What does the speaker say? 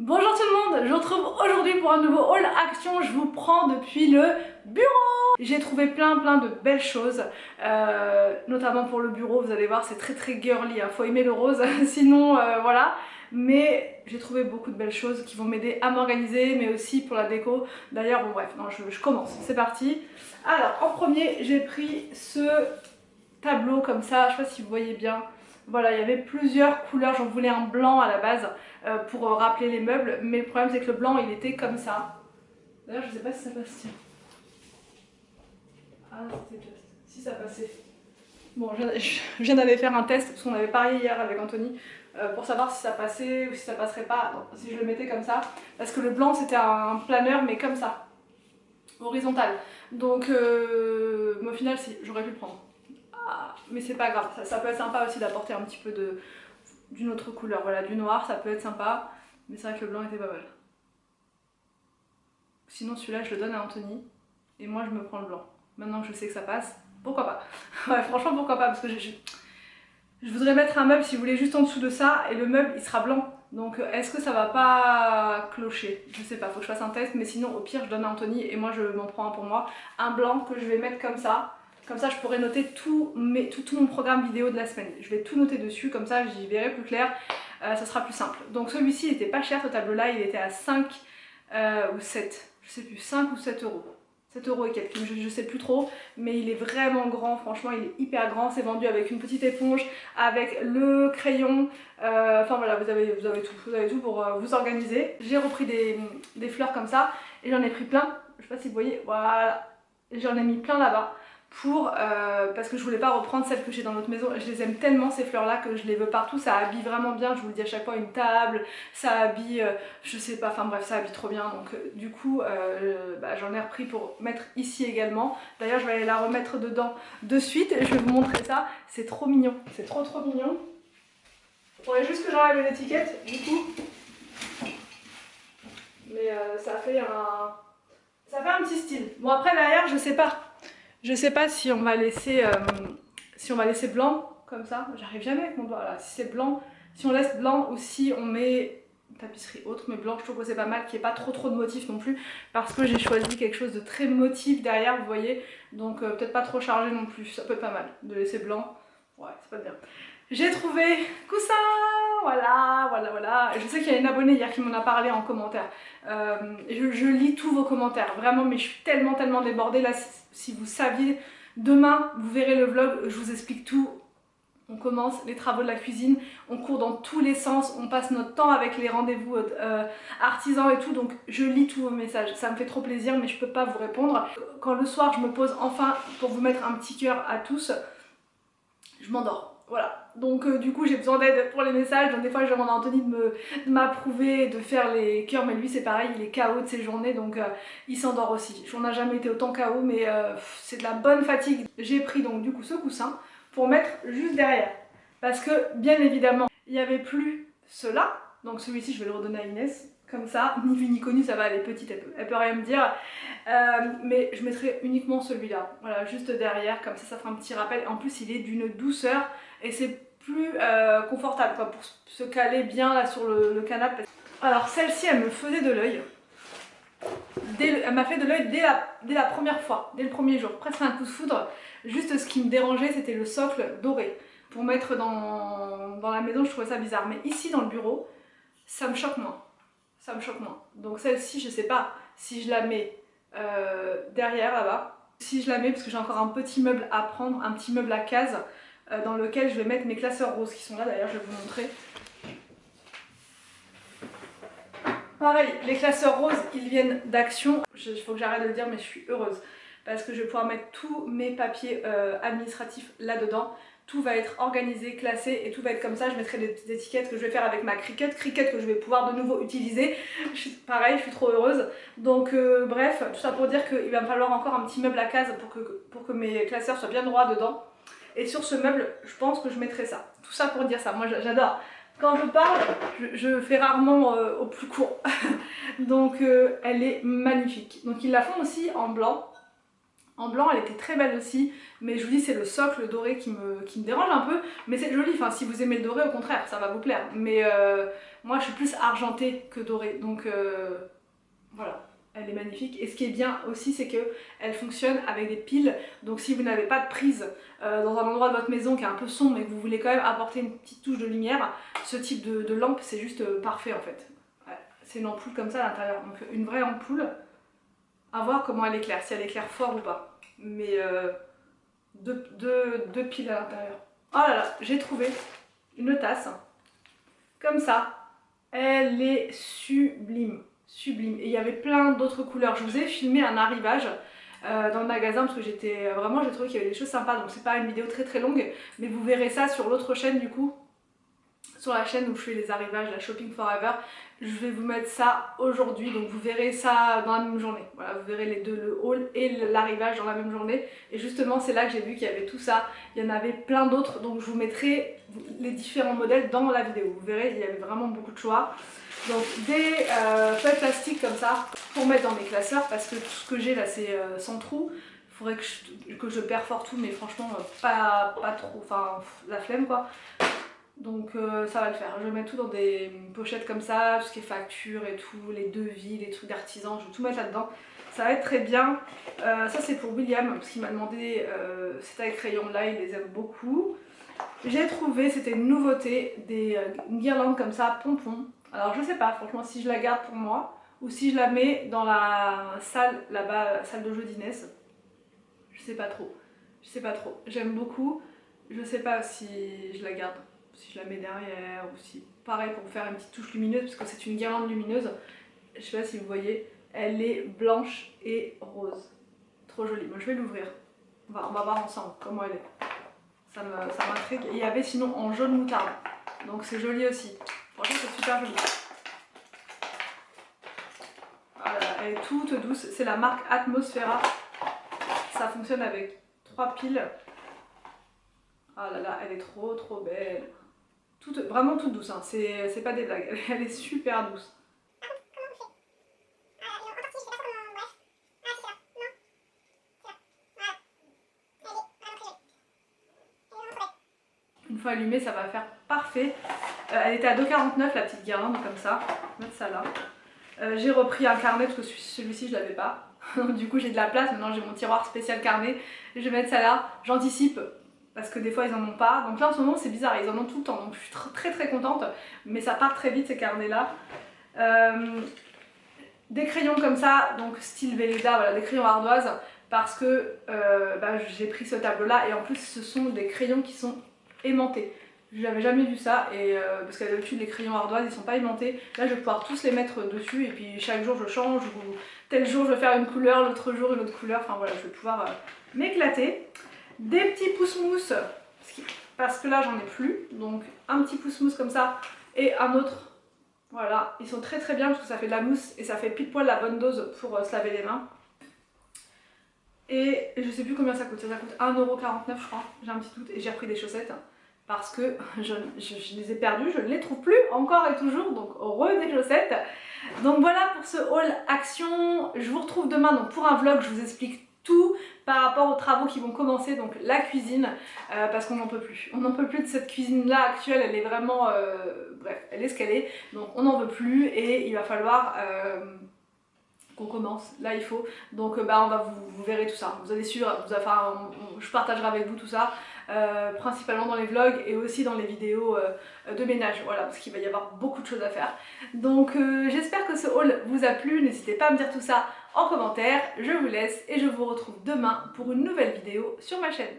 Bonjour tout le monde, je vous retrouve aujourd'hui pour un nouveau haul action. Je vous prends depuis le bureau. J'ai trouvé plein de belles choses, notamment pour le bureau. Vous allez voir, c'est très girly, hein. Faut aimer le rose, sinon voilà. Mais j'ai trouvé beaucoup de belles choses qui vont m'aider à m'organiser, mais aussi pour la déco. D'ailleurs, bon bref, non, je commence, c'est parti. Alors, en premier, j'ai pris ce tableau comme ça, je sais pas si vous voyez bien. Voilà, il y avait plusieurs couleurs, j'en voulais un blanc à la base pour rappeler les meubles, mais le problème c'est que le blanc il était comme ça. D'ailleurs je sais pas si ça passe, tiens. Ah c'était juste, si ça passait. Bon, je viens d'aller faire un test, parce qu'on avait parié hier avec Anthony, pour savoir si ça passait ou si ça passerait pas, si je le mettais comme ça. Parce que le blanc c'était un planeur mais comme ça, horizontal. Donc au final si, j'aurais pu le prendre. Ah, mais c'est pas grave, ça peut être sympa aussi d'apporter un petit peu d'une autre couleur, voilà, du noir ça peut être sympa, mais c'est vrai que le blanc était pas mal. Sinon celui-là je le donne à Anthony, et moi je me prends le blanc. Maintenant que je sais que ça passe, pourquoi pas. Ouais, franchement pourquoi pas, parce que je voudrais mettre un meuble si vous voulez juste en dessous de ça, et le meuble il sera blanc. Donc est-ce que ça va pas clocher? Je sais pas, faut que je fasse un test, mais sinon au pire je donne à Anthony et moi je m'en prends un pour moi. Un blanc que je vais mettre comme ça. Comme ça, je pourrais noter tout mon programme vidéo de la semaine. Je vais tout noter dessus, comme ça j'y verrai plus clair, ça sera plus simple. Donc celui-ci, il était pas cher, ce tableau-là, il était à 5 ou 7, je sais plus, 5 ou 7 euros. 7 euros et quelques, je sais plus trop, mais il est vraiment grand, franchement il est hyper grand, c'est vendu avec une petite éponge, avec le crayon, enfin voilà, vous avez tout pour vous organiser. J'ai repris des fleurs comme ça, et j'en ai pris plein, je sais pas si vous voyez, voilà, j'en ai mis plein là-bas. Parce que je voulais pas reprendre celles que j'ai dans notre maison. Je les aime tellement ces fleurs là que je les veux partout, ça habille vraiment bien, je vous le dis à chaque fois, une table, ça habille, je sais pas, enfin bref, ça habille trop bien. Donc du coup j'en ai repris pour mettre ici également. D'ailleurs je vais aller la remettre dedans de suite et je vais vous montrer ça, c'est trop mignon, c'est trop mignon. Il faudrait juste que j'enlève l'étiquette du coup, mais ça fait un petit style. Bon après derrière je sais pas. Je sais pas si on va laisser blanc comme ça, j'arrive jamais avec mon doigt là, si c'est blanc, si on laisse blanc ou si on met tapisserie autre, mais blanc je trouve que c'est pas mal, qu'il n'y ait pas trop de motifs non plus, parce que j'ai choisi quelque chose de très motif derrière, vous voyez, donc peut-être pas trop chargé non plus, ça peut être pas mal de laisser blanc, ouais c'est pas bien. J'ai trouvé coussin, voilà. Je sais qu'il y a une abonnée hier qui m'en a parlé en commentaire. Je lis tous vos commentaires, vraiment, mais je suis tellement débordée. Là, si vous saviez, demain, vous verrez le vlog, je vous explique tout. On commence les travaux de la cuisine, on court dans tous les sens, on passe notre temps avec les rendez-vous artisans et tout, donc je lis tous vos messages. Ça me fait trop plaisir, mais je peux pas vous répondre. Quand le soir, je me pose enfin pour vous mettre un petit cœur à tous, je m'endors. Voilà, donc du coup j'ai besoin d'aide pour les messages, donc des fois je demande à Anthony de m'approuver, de faire les cœurs, mais lui c'est pareil, il est KO de ses journées, donc il s'endort aussi. On n'a jamais été autant KO, mais c'est de la bonne fatigue. J'ai pris donc du coup ce coussin pour mettre juste derrière, parce que bien évidemment il n'y avait plus cela, donc celui-ci je vais le redonner à Inès, comme ça, ni vu ni connu, ça va, elle est petite, elle peut rien me dire, mais je mettrai uniquement celui-là, voilà, juste derrière, comme ça fera un petit rappel. En plus il est d'une douceur et c'est plus confortable quoi, pour se caler bien là sur le canapé. Alors celle-ci elle me faisait de l'œil, elle m'a fait de l'œil dès la première fois, dès le premier jour, presque un coup de foudre. Juste ce qui me dérangeait c'était le socle doré, pour mettre dans la maison je trouvais ça bizarre, mais ici dans le bureau ça me choque moins. Ça me choque moins. Donc celle-ci, je sais pas si je la mets derrière là-bas. Si je la mets, parce que j'ai encore un petit meuble à prendre, un petit meuble à case, dans lequel je vais mettre mes classeurs roses qui sont là d'ailleurs, je vais vous montrer. Pareil, les classeurs roses, ils viennent d'Action. Il faut que j'arrête de le dire, mais je suis heureuse. Parce que je vais pouvoir mettre tous mes papiers administratifs là-dedans. Tout va être organisé, classé et tout va être comme ça. Je mettrai des petites étiquettes que je vais faire avec ma Cricut que je vais pouvoir de nouveau utiliser. Pareil, je suis trop heureuse. Donc bref, tout ça pour dire qu'il va me falloir encore un petit meuble à case pour que mes classeurs soient bien droits dedans. Et sur ce meuble, je pense que je mettrai ça. Tout ça pour dire ça. Moi j'adore. Quand je parle, je fais rarement au plus court. Donc elle est magnifique. Donc ils la font aussi en blanc. En blanc, elle était très belle aussi, mais je vous dis, c'est le socle doré qui me dérange un peu, mais c'est joli, enfin si vous aimez le doré, au contraire, ça va vous plaire. Mais moi, je suis plus argentée que dorée, donc voilà, elle est magnifique. Et ce qui est bien aussi, c'est qu'elle fonctionne avec des piles, donc si vous n'avez pas de prise dans un endroit de votre maison qui est un peu sombre et que vous voulez quand même apporter une petite touche de lumière, ce type de lampe, c'est juste parfait en fait. Ouais, c'est une ampoule comme ça à l'intérieur, donc une vraie ampoule. À voir comment elle éclaire, si elle éclaire fort ou pas. Mais deux piles à l'intérieur. Oh là là, j'ai trouvé une tasse. Comme ça. Elle est sublime. Sublime. Et il y avait plein d'autres couleurs. Je vous ai filmé un arrivage dans le magasin parce que j'étais vraiment, j'ai trouvé qu'il y avait des choses sympas. Donc c'est pas une vidéo très très longue. Mais vous verrez ça sur l'autre chaîne du coup. Sur la chaîne où je fais les arrivages, la Shopping Forever. Je vais vous mettre ça aujourd'hui, donc vous verrez ça dans la même journée. Voilà, vous verrez les deux, le haul et l'arrivage dans la même journée. Et justement, c'est là que j'ai vu qu'il y avait tout ça. Il y en avait plein d'autres, donc je vous mettrai les différents modèles dans la vidéo. Vous verrez, il y avait vraiment beaucoup de choix. Donc des feuilles plastiques comme ça pour mettre dans mes classeurs, parce que tout ce que j'ai là, c'est sans trou. Il faudrait que je perfore tout, mais franchement, pas trop, enfin la flemme quoi. Donc ça va le faire, je vais mettre tout dans des pochettes comme ça, tout ce qui est facture et tout, les devis, les trucs d'artisans, je vais tout mettre là-dedans. Ça va être très bien. Ça c'est pour William, parce qu'il m'a demandé ces tailles crayons là, il les aime beaucoup. J'ai trouvé, c'était une nouveauté, une guirlande comme ça, pompon. Alors je sais pas franchement si je la garde pour moi, ou si je la mets dans la salle là-bas, la salle de jeu d'Inès. Je sais pas trop, je sais pas trop. J'aime beaucoup, je sais pas si je la garde. Si je la mets derrière ou si pareil pour faire une petite touche lumineuse parce que c'est une guirlande lumineuse. Je sais pas si vous voyez, elle est blanche et rose. Trop jolie. Moi je vais l'ouvrir. On va voir ensemble comment elle est. Ça m'intrigue. Et il y avait sinon en jaune moutarde. Donc c'est joli aussi. Franchement c'est super joli. Voilà, elle est toute douce. C'est la marque Atmosphera. Ça fonctionne avec 3 piles. Ah là là, elle est trop belle. Vraiment toute douce, hein. C'est pas des blagues, elle est super douce. Une fois allumée, ça va faire parfait. Elle était à 2,49 la petite guirlande, comme ça. Je vais mettre ça là. J'ai repris un carnet parce que celui-ci je l'avais pas. Donc du coup j'ai de la place, maintenant j'ai mon tiroir spécial carnet. Je vais mettre ça là, j'anticipe. Parce que des fois ils en ont pas, donc là en ce moment c'est bizarre, ils en ont tout le temps, donc je suis très contente, mais ça part très vite ces carnets là. Des crayons comme ça, donc style Velleda, voilà, des crayons ardoise, parce que j'ai pris ce tableau là et en plus ce sont des crayons qui sont aimantés. J'avais jamais vu ça, et parce que d'habitude les crayons ardoise ils sont pas aimantés. Là je vais pouvoir tous les mettre dessus et puis chaque jour je change, ou tel jour je vais faire une couleur, l'autre jour une autre couleur, enfin voilà, je vais pouvoir m'éclater. Des petits pousse-mousse, parce que là j'en ai plus, donc un petit pousse-mousse comme ça et un autre, voilà, ils sont très bien parce que ça fait de la mousse et ça fait pile poil la bonne dose pour se laver les mains. Et je sais plus combien ça coûte 1,49€ je crois, j'ai un petit doute, et j'ai repris des chaussettes parce que je les ai perdues, je ne les trouve plus encore et toujours, donc heureux des chaussettes. Donc voilà pour ce haul action, je vous retrouve demain donc pour un vlog, je vous explique tout par rapport aux travaux qui vont commencer, donc la cuisine, parce qu'on n'en peut plus. On n'en peut plus de cette cuisine là actuelle, elle est vraiment, bref, elle est ce qu'elle est, donc on n'en veut plus et il va falloir qu'on commence, là il faut, donc vous verrez tout ça, vous allez suivre, je partagerai avec vous tout ça, principalement dans les vlogs et aussi dans les vidéos de ménage, voilà, parce qu'il va y avoir beaucoup de choses à faire. Donc j'espère que ce haul vous a plu, n'hésitez pas à me dire tout ça en commentaire, je vous laisse et je vous retrouve demain pour une nouvelle vidéo sur ma chaîne.